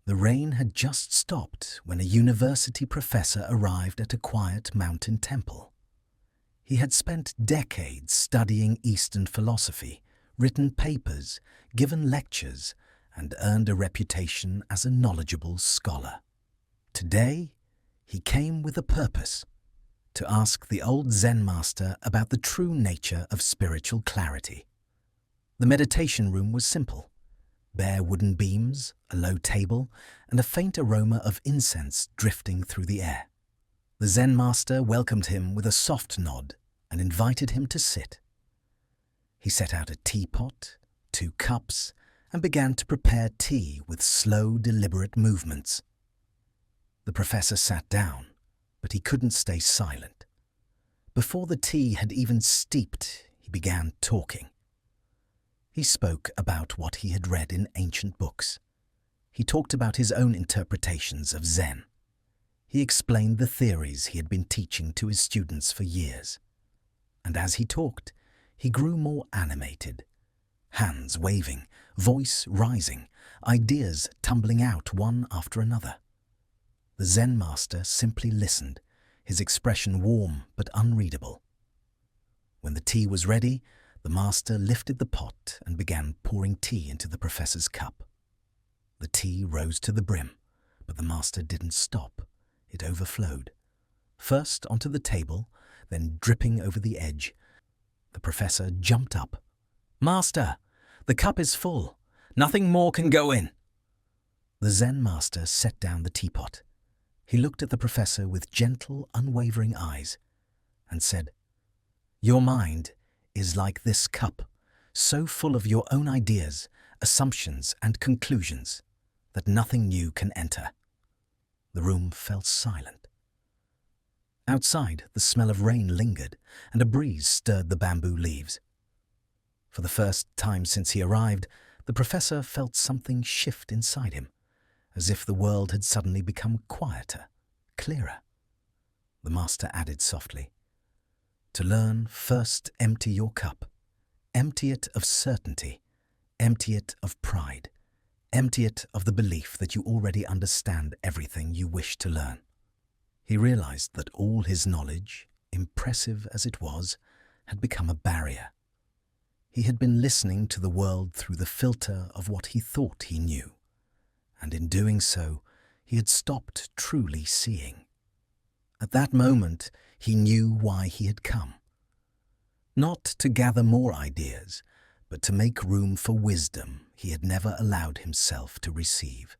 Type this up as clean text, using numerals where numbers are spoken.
The rain had just stopped when a university professor arrived at a quiet mountain temple. He had spent decades studying Eastern philosophy, written papers, given lectures, and earned a reputation as a knowledgeable scholar. Today, he came with a purpose: to ask the old Zen master about the true nature of spiritual clarity. The meditation room was simple: bare wooden beams, a low table, and a faint aroma of incense drifting through the air. The Zen master welcomed him with a soft nod and invited him to sit. He set out a teapot, 2 cups, and began to prepare tea with slow, deliberate movements. The professor sat down, but he couldn't stay silent. Before the tea had even steeped, he began talking. He spoke about what he had read in ancient books. He talked about his own interpretations of Zen. He explained the theories he had been teaching to his students for years. And as he talked, he grew more animated. Hands waving, voice rising, ideas tumbling out one after another. The Zen master simply listened, his expression warm but unreadable. When the tea was ready, the master lifted the pot and began pouring tea into the professor's cup. The tea rose to the brim, but the master didn't stop. It overflowed, first onto the table, then dripping over the edge. The professor jumped up. "Master, the cup is full. Nothing more can go in." The Zen master set down the teapot. He looked at the professor with gentle, unwavering eyes and said, "Your mind is like this cup, so full of your own ideas, assumptions, and conclusions that nothing new can enter." The room fell silent. Outside, the smell of rain lingered, and a breeze stirred the bamboo leaves. For the first time since he arrived, the professor felt something shift inside him, as if the world had suddenly become quieter, clearer. The master added softly, "To learn, first empty your cup. Empty it of certainty. Empty it of pride. Empty it of the belief that you already understand everything you wish to learn." He realized that all his knowledge, impressive as it was, had become a barrier. He had been listening to the world through the filter of what he thought he knew, and in doing so, he had stopped truly seeing. At that moment, he knew why he had come. Not to gather more ideas, but to make room for wisdom he had never allowed himself to receive.